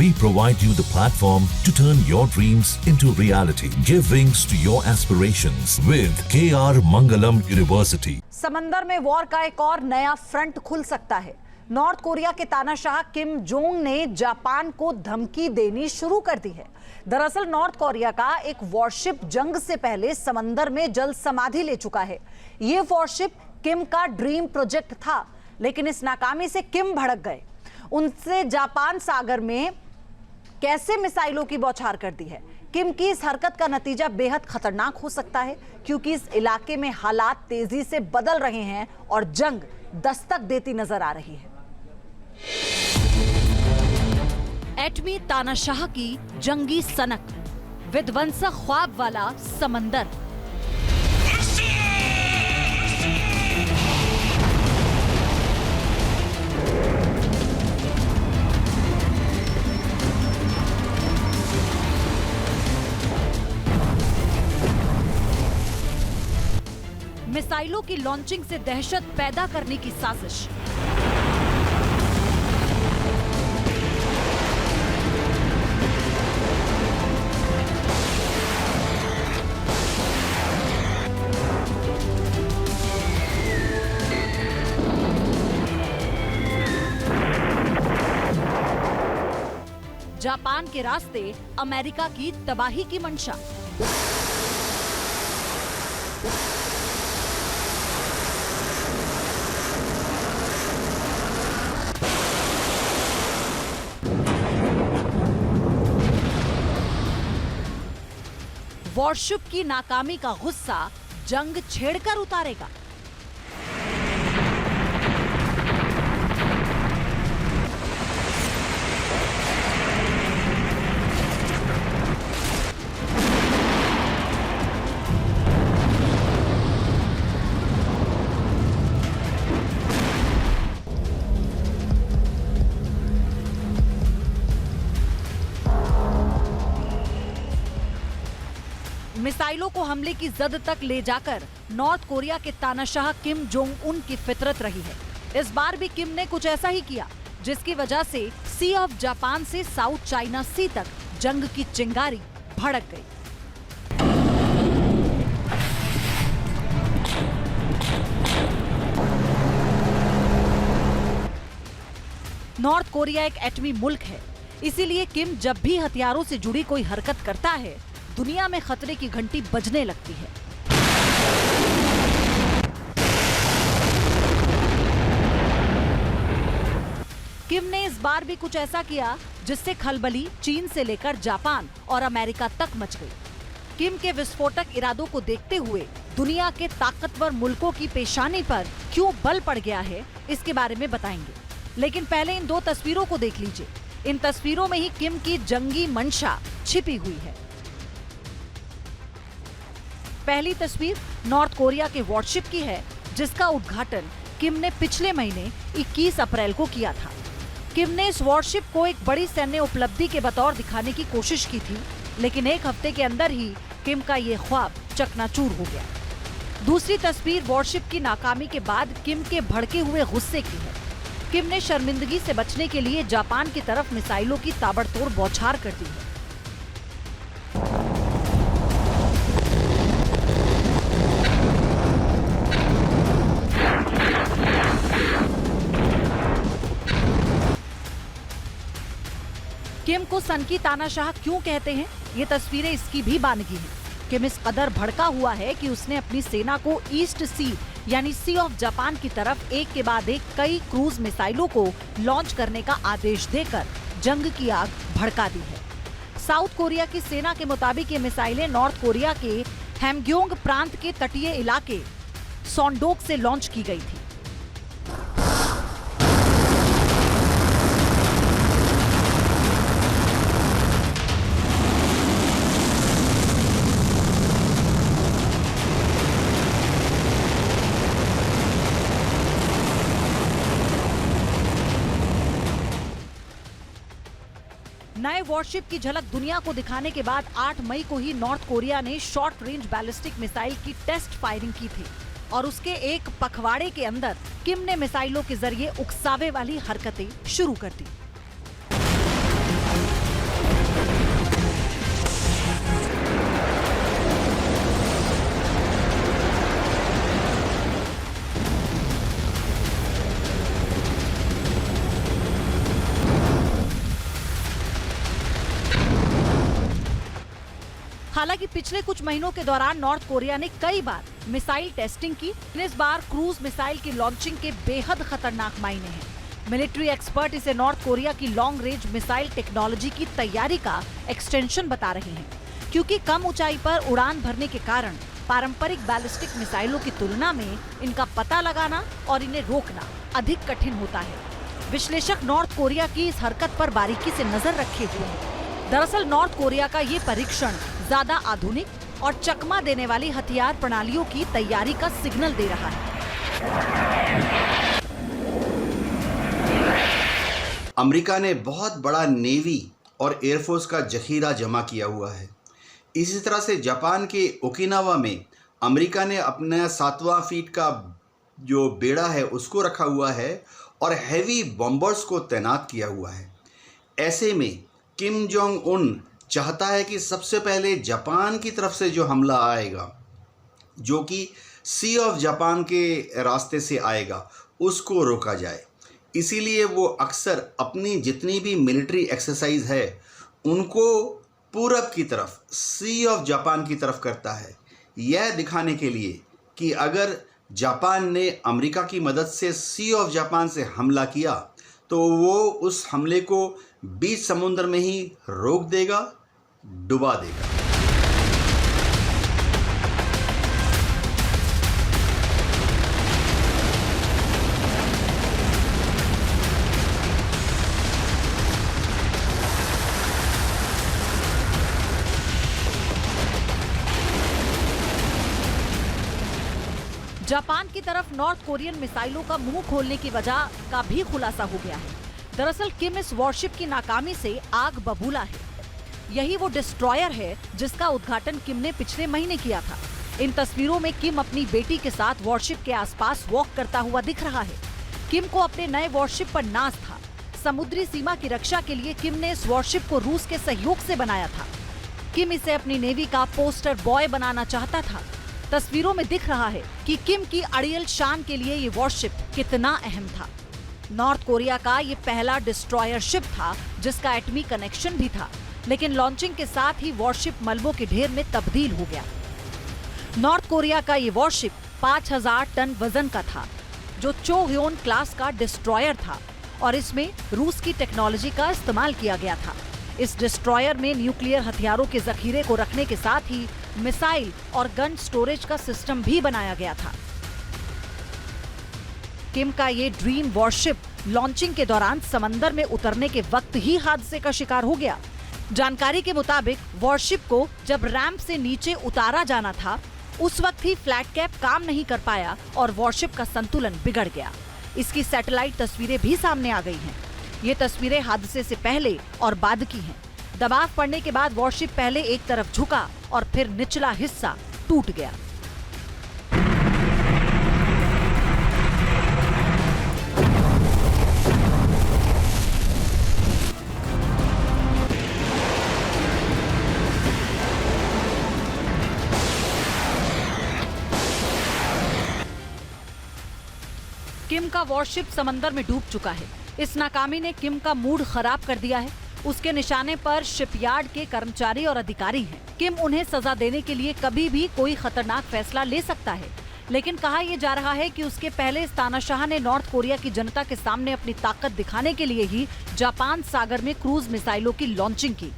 We provide you the platform to turn your dreams into reality. Give wings to your aspirations with KR Mangalam University. समंदर में war का एक और नया front खुल सकता है। नॉर्थ कोरिया के तानाशाह किम जोंग ने जापान को धमकी देनी शुरू कर दी है। दरअसल नॉर्थ कोरिया का एक वॉरशिप जंग से पहले समंदर में जल समाधि ले चुका है। ये वॉरशिप किम का ड्रीम प्रोजेक्ट था, लेकिन इस नाकामी से किम भड़क गए। उनसे जापान सागर में कैसे मिसाइलों की बौछार कर दी है। किम की इस हरकत का नतीजा बेहद खतरनाक हो सकता है, क्योंकि इस इलाके में हालात तेजी से बदल रहे हैं और जंग दस्तक देती नजर आ रही है। एटमी तानाशाह की जंगी सनक, विध्वंसक ख्वाब वाला समंदर। मिसाइलों की लॉन्चिंग से दहशत पैदा करने की साजिश। जापान के रास्ते अमेरिका की तबाही की मंशा। वॉरशिप की नाकामी का गुस्सा जंग छेड़कर उतारेगा। मिसाइलों को हमले की जद तक ले जाकर नॉर्थ कोरिया के तानाशाह किम जोंग उन की फितरत रही है। इस बार भी किम ने कुछ ऐसा ही किया, जिसकी वजह से सी ऑफ जापान से साउथ चाइना सी तक जंग की चिंगारी भड़क गई। नॉर्थ कोरिया एक एटमी मुल्क है, इसीलिए किम जब भी हथियारों से जुड़ी कोई हरकत करता है, दुनिया में खतरे की घंटी बजने लगती है। किम ने इस बार भी कुछ ऐसा किया जिससे खलबली चीन से लेकर जापान और अमेरिका तक मच गई। किम के विस्फोटक इरादों को देखते हुए दुनिया के ताकतवर मुल्कों की पेशानी पर क्यों बल पड़ गया है, इसके बारे में बताएंगे। लेकिन पहले इन दो तस्वीरों को देख लीजिए। इन तस्वीरों में ही किम की जंगी मंशा छिपी हुई है। पहली तस्वीर नॉर्थ कोरिया के वॉरशिप की है, जिसका उद्घाटन किम ने पिछले महीने 21 अप्रैल को किया था। किम ने इस वॉरशिप को एक बड़ी सैन्य उपलब्धि के बतौर दिखाने की कोशिश की थी, लेकिन एक हफ्ते के अंदर ही किम का ये ख्वाब चकनाचूर हो गया। दूसरी तस्वीर वॉरशिप की नाकामी के बाद किम के भड़के हुए गुस्से की है। किम ने शर्मिंदगी से बचने के लिए जापान की तरफ मिसाइलों की ताबड़तोड़ बौछार कर दी है। किम को सन की तानाशाह क्यों कहते हैं, ये तस्वीरें इसकी भी बानगी हैं। किम इस कदर भड़का हुआ है कि उसने अपनी सेना को ईस्ट सी यानी सी ऑफ जापान की तरफ एक के बाद एक कई क्रूज मिसाइलों को लॉन्च करने का आदेश देकर जंग की आग भड़का दी है। साउथ कोरिया की सेना के मुताबिक ये मिसाइलें नॉर्थ कोरिया के हैमग्योंग प्रांत के तटीय इलाके सोंडोक से लॉन्च की गई थी। नए वॉरशिप की झलक दुनिया को दिखाने के बाद 8 मई को ही नॉर्थ कोरिया ने शॉर्ट रेंज बैलिस्टिक मिसाइल की टेस्ट फायरिंग की थी और उसके एक पखवाड़े के अंदर किम ने मिसाइलों के जरिए उकसावे वाली हरकतें शुरू कर दी। हालांकि पिछले कुछ महीनों के दौरान नॉर्थ कोरिया ने कई बार मिसाइल टेस्टिंग की। इस बार क्रूज मिसाइल की लॉन्चिंग के बेहद खतरनाक मायने हैं। मिलिट्री एक्सपर्ट इसे नॉर्थ कोरिया की लॉन्ग रेंज मिसाइल टेक्नोलॉजी की तैयारी का एक्सटेंशन बता रहे हैं, क्योंकि कम ऊंचाई पर उड़ान भरने के कारण पारंपरिक बैलिस्टिक मिसाइलों की तुलना में इनका पता लगाना और इन्हें रोकना अधिक कठिन होता है। विश्लेषक नॉर्थ कोरिया की इस हरकत पर बारीकी से नजर रखे हुए हैं। दरअसल नॉर्थ कोरिया का ये परीक्षण ज्यादा आधुनिक और चकमा देने वाली हथियार प्रणालियों की तैयारी का सिग्नल दे रहा है। अमेरिका ने बहुत बड़ा नेवी और एयरफोर्स का जखीरा जमा किया हुआ है। इसी तरह से जापान के ओकिनावा में अमेरिका ने अपना 7वां फीट का जो बेड़ा है उसको रखा हुआ है और हैवी बॉम्बर्स को तैनात किया हुआ है। ऐसे में किम जोंग उन चाहता है कि सबसे पहले जापान की तरफ से जो हमला आएगा, जो कि सी ऑफ जापान के रास्ते से आएगा, उसको रोका जाए। इसीलिए वो अक्सर अपनी जितनी भी मिलिट्री एक्सरसाइज है उनको पूरब की तरफ, सी ऑफ जापान की तरफ करता है, यह दिखाने के लिए कि अगर जापान ने अमेरिका की मदद से सी ऑफ जापान से हमला किया तो वो उस हमले को बीच समुद्र में ही रोक देगा, डुबा देगा। जापान की तरफ नॉर्थ कोरियन मिसाइलों का मुंह खोलने की वजह का भी खुलासा हो गया है। दरअसल किम इस वॉरशिप की नाकामी से आग बबूला है। यही वो डिस्ट्रॉयर है जिसका उद्घाटन किम ने पिछले महीने किया था। इन तस्वीरों में किम अपनी बेटी के साथ वॉरशिप के आसपास वॉक करता हुआ दिख रहा है। किम को अपने नए वॉरशिप पर नाज था। समुद्री सीमा की रक्षा के लिए किम ने इस वॉरशिप को रूस के सहयोग से बनाया था। किम इसे अपनी नेवी का पोस्टर बॉय बनाना चाहता था। तस्वीरों में दिख रहा है कि किम की अड़ियल शान के लिए ये वॉरशिप कितना अहम था। नॉर्थ कोरिया का ये पहला डिस्ट्रॉयर शिप था जिसका एटमी कनेक्शन भी था, लेकिन लॉन्चिंग के साथ ही वॉरशिप मलबों के ढेर में तब्दील हो गया। नॉर्थ कोरिया का ये वॉरशिप 5000 टन वजन का था, जो चोहयोन क्लास का डिस्ट्रॉयर था और इसमें रूस की टेक्नोलॉजी का इस्तेमाल किया गया था। इस डिस्ट्रॉयर में न्यूक्लियर हथियारों के जखीरे को रखने के साथ ही मिसाइल और गन स्टोरेज का सिस्टम भी बनाया गया था। किम का ये ड्रीम वॉरशिप लॉन्चिंग के दौरान समंदर में उतरने के वक्त ही हादसे का शिकार हो गया। जानकारी के मुताबिक वॉरशिप को जब रैंप से नीचे उतारा जाना था, उस वक्त ही फ्लैट कैप काम नहीं कर पाया और वॉरशिप का संतुलन बिगड़ गया। इसकी सैटेलाइट तस्वीरें भी सामने आ गई हैं। ये तस्वीरें हादसे से पहले और बाद की हैं। दबाव पड़ने के बाद वॉरशिप पहले एक तरफ झुका और फिर निचला हिस्सा टूट गया। किम का वॉरशिप समंदर में डूब चुका है। इस नाकामी ने किम का मूड खराब कर दिया है। उसके निशाने पर शिपयार्ड के कर्मचारी और अधिकारी हैं। किम उन्हें सजा देने के लिए कभी भी कोई खतरनाक फैसला ले सकता है, लेकिन कहा यह जा रहा है कि उसके पहले इस तानाशाह ने नॉर्थ कोरिया की जनता के सामने अपनी ताकत दिखाने के लिए ही जापान सागर में क्रूज मिसाइलों की लॉन्चिंग की।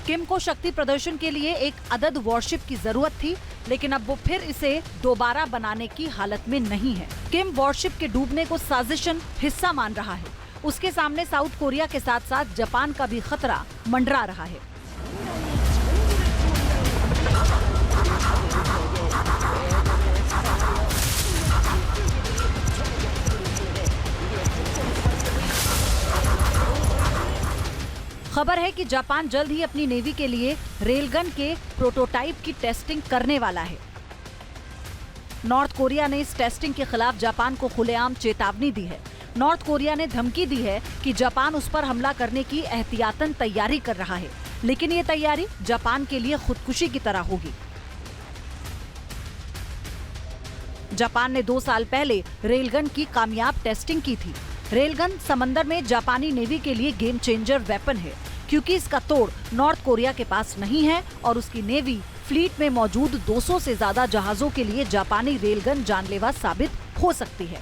किम को शक्ति प्रदर्शन के लिए एक अदद वॉरशिप की जरूरत थी, लेकिन अब वो फिर इसे दोबारा बनाने की हालत में नहीं है। किम वॉरशिप के डूबने को साजिशन हिस्सा मान रहा है। उसके सामने साउथ कोरिया के साथ साथ जापान का भी खतरा मंडरा रहा है। खबर है कि जापान जल्द ही अपनी नेवी के लिए रेलगन के प्रोटोटाइप की टेस्टिंग करने वाला है। नॉर्थ कोरिया ने इस टेस्टिंग के खिलाफ जापान को खुलेआम चेतावनी दी है। नॉर्थ कोरिया ने धमकी दी है कि जापान उस पर हमला करने की एहतियातन तैयारी कर रहा है, लेकिन ये तैयारी जापान के लिए खुदकुशी की तरह होगी। जापान ने 2 साल पहले रेलगन की कामयाब टेस्टिंग की थी। रेलगन समंदर में जापानी नेवी के लिए गेम चेंजर वेपन है, क्योंकि इसका तोड़ नॉर्थ कोरिया के पास नहीं है और उसकी नेवी फ्लीट में मौजूद 200 से ज्यादा जहाजों के लिए जापानी रेलगन जानलेवा साबित हो सकती है।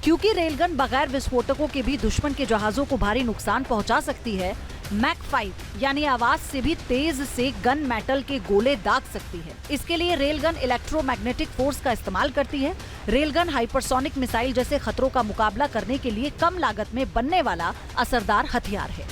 क्योंकि रेलगन बगैर विस्फोटकों के भी दुश्मन के जहाजों को भारी नुकसान पहुंचा सकती है, मैक 5 यानी आवाज से भी तेज से गन मेटल के गोले दाग सकती है। इसके लिए रेलगन इलेक्ट्रोमैग्नेटिक फोर्स का इस्तेमाल करती है। रेलगन हाइपरसोनिक मिसाइल जैसे खतरों का मुकाबला करने के लिए कम लागत में बनने वाला असरदार हथियार है।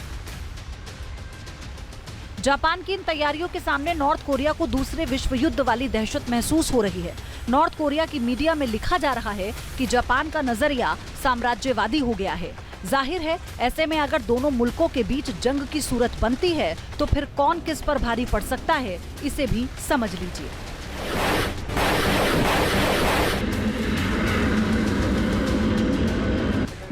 जापान की इन तैयारियों के सामने नॉर्थ कोरिया को दूसरे विश्व युद्ध वाली दहशत महसूस हो रही है। नॉर्थ कोरिया की मीडिया में लिखा जा रहा है कि जापान का नजरिया साम्राज्यवादी हो गया है। जाहिर है, ऐसे में अगर दोनों मुल्कों के बीच जंग की सूरत बनती है तो फिर कौन किस पर भारी पड़ सकता है, इसे भी समझ लीजिए।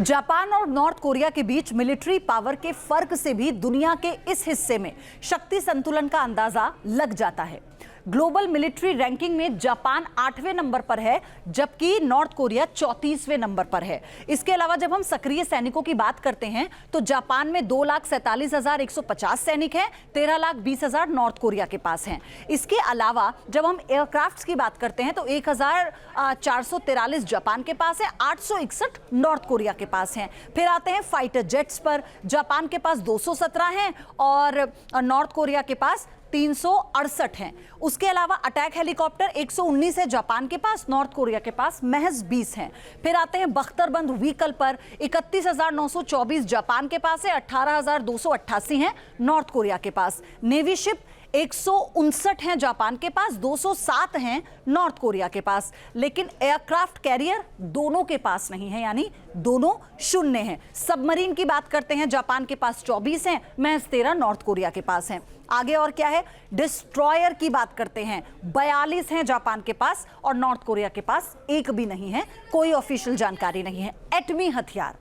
जापान और नॉर्थ कोरिया के बीच मिलिट्री पावर के फर्क से भी दुनिया के इस हिस्से में शक्ति संतुलन का अंदाजा लग जाता है। ग्लोबल मिलिट्री रैंकिंग में जापान 8वें नंबर पर है, जबकि नॉर्थ कोरिया 34वें नंबर पर है। इसके अलावा जब हम सक्रिय सैनिकों की बात करते हैं तो जापान में 2,47,150 सैनिक हैं, 13,20,000 नॉर्थ कोरिया के पास हैं। इसके अलावा जब हम एयरक्राफ्ट्स की बात करते हैं तो 1,443 जापान के पास है, 861 नॉर्थ कोरिया के पास हैं। फिर आते हैं फाइटर जेट्स पर, जापान के पास 217 हैं और नॉर्थ कोरिया के पास 368 हैं। उसके अलावा अटैक हेलीकॉप्टर 119 है जापान के पास, नॉर्थ कोरिया के पास महज 20 हैं। फिर आते हैं बख्तरबंद व्हीकल पर, 31,924 जापान के पास है, 18,288 हैं नॉर्थ कोरिया के पास। नेवी शिप 159 हैं जापान के पास, 207 हैं नॉर्थ कोरिया के पास। लेकिन एयरक्राफ्ट कैरियर दोनों के पास नहीं है, यानी दोनों शून्य हैं। सबमरीन की बात करते हैं, जापान के पास 24 हैं, महज 13 नॉर्थ कोरिया के पास हैं। आगे और क्या है, डिस्ट्रॉयर की बात करते हैं, 42 हैं जापान के पास और नॉर्थ कोरिया के पास एक भी नहीं है, कोई ऑफिशियल जानकारी नहीं है। एटमी हथियार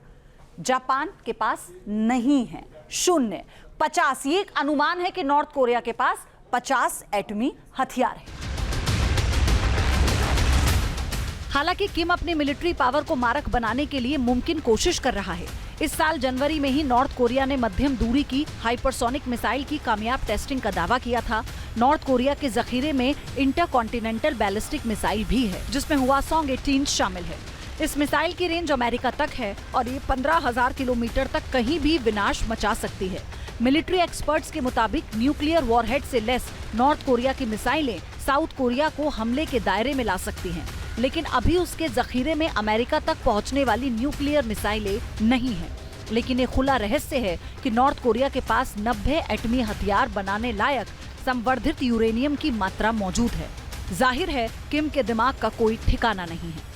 जापान के पास नहीं है, शून्य। 50, ये एक अनुमान है कि नॉर्थ कोरिया के पास 50 एटमी हथियार है। हालांकि किम अपनी मिलिट्री पावर को मारक बनाने के लिए मुमकिन कोशिश कर रहा है। इस साल जनवरी में ही नॉर्थ कोरिया ने मध्यम दूरी की हाइपरसोनिक मिसाइल की कामयाब टेस्टिंग का दावा किया था। नॉर्थ कोरिया के जखीरे में इंटरकॉन्टिनेंटल बैलिस्टिक मिसाइल भी है, जिसमें हवासोंग 18 शामिल है। इस मिसाइल की रेंज अमेरिका तक है और ये 15,000 किलोमीटर तक कहीं भी विनाश मचा सकती है। मिलिट्री एक्सपर्ट्स के मुताबिक न्यूक्लियर वॉरहेड से लेस नॉर्थ कोरिया की मिसाइलें साउथ कोरिया को हमले के दायरे में ला सकती हैं, लेकिन अभी उसके जखीरे में अमेरिका तक पहुंचने वाली न्यूक्लियर मिसाइलें नहीं हैं। लेकिन ये खुला रहस्य है कि नॉर्थ कोरिया के पास 90 एटमी हथियार बनाने लायक संवर्धित यूरेनियम की मात्रा मौजूद है। जाहिर है, किम के दिमाग का कोई ठिकाना नहीं है।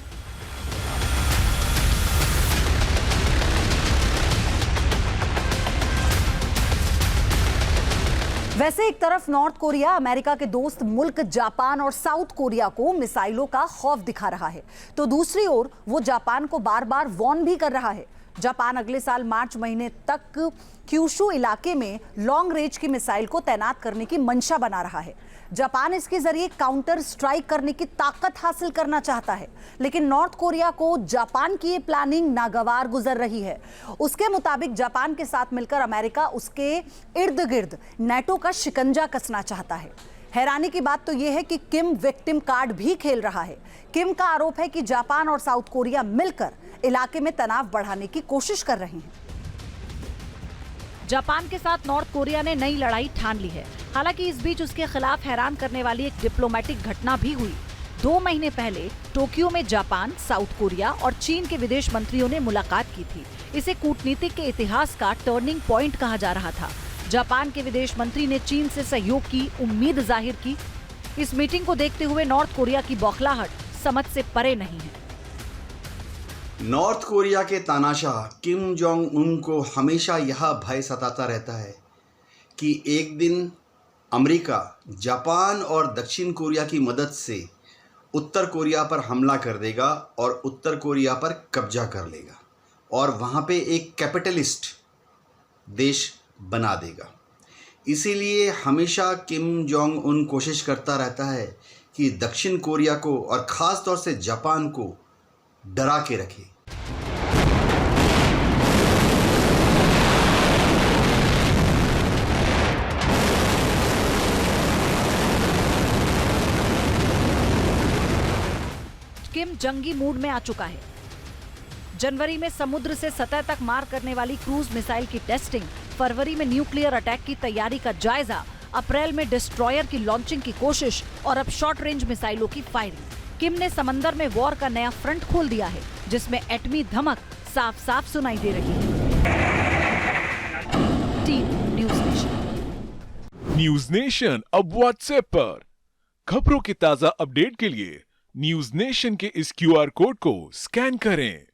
वैसे एक तरफ नॉर्थ कोरिया अमेरिका के दोस्त मुल्क जापान और साउथ कोरिया को मिसाइलों का खौफ दिखा रहा है, तो दूसरी ओर वो जापान को बार बार वार्न भी कर रहा है। जापान अगले साल मार्च महीने तक क्यूशू इलाके में लॉन्ग रेंज की मिसाइल को तैनात करने की मंशा बना रहा है। जापान इसके जरिए काउंटर स्ट्राइक करने की ताकत हासिल करना चाहता है, लेकिन नॉर्थ कोरिया को जापान की ये प्लानिंग नागवार गुजर रही है। उसके मुताबिक जापान के साथ मिलकर अमेरिका उसके इर्द गिर्द नेटो का शिकंजा कसना चाहता है। हैरानी की बात तो यह है कि किम विक्टिम कार्ड भी खेल रहा है। किम का आरोप है कि जापान और साउथ कोरिया मिलकर इलाके में तनाव बढ़ाने की कोशिश कर रहे हैं। जापान के साथ नॉर्थ कोरिया ने नई लड़ाई ठान ली है। हालांकि इस बीच उसके खिलाफ हैरान करने वाली एक डिप्लोमेटिक घटना भी हुई। 2 महीने पहले टोक्यो में जापान, साउथ कोरिया और चीन के विदेश मंत्रियों ने मुलाकात की थी। इसे कूटनीतिक के इतिहास का टर्निंग पॉइंट कहा जा रहा था। जापान के विदेश मंत्री ने चीन से सहयोग की उम्मीद जाहिर की। इस मीटिंग को देखते हुए नॉर्थ कोरिया की बौखलाहट समझ से परे नहीं है। नॉर्थ कोरिया के तानाशाह किम जोंग उन को हमेशा यह भय सताता रहता है कि एक दिन अमेरिका, जापान और दक्षिण कोरिया की मदद से उत्तर कोरिया पर हमला कर देगा और उत्तर कोरिया पर कब्जा कर लेगा और वहाँ पे एक कैपिटलिस्ट देश बना देगा। इसीलिए हमेशा किम जोंग उन कोशिश करता रहता है कि दक्षिण कोरिया को और ख़ास तौर से जापान को डरा के रखे। किम जंगी मूड में आ चुका है। जनवरी में समुद्र से सतह तक मार करने वाली क्रूज मिसाइल की टेस्टिंग, फरवरी में न्यूक्लियर अटैक की तैयारी का जायजा, अप्रैल में डिस्ट्रॉयर की लॉन्चिंग की कोशिश और अब शॉर्ट रेंज मिसाइलों की फायरिंग। किम ने समंदर में वॉर का नया फ्रंट खोल दिया है, जिसमें एटमी धमक साफ साफ सुनाई दे रही है। Team news nation. News nation अब व्हाट्सएप पर खबरों के ताजा अपडेट के लिए न्यूज़ नेशन के इस QR कोड को स्कैन करें।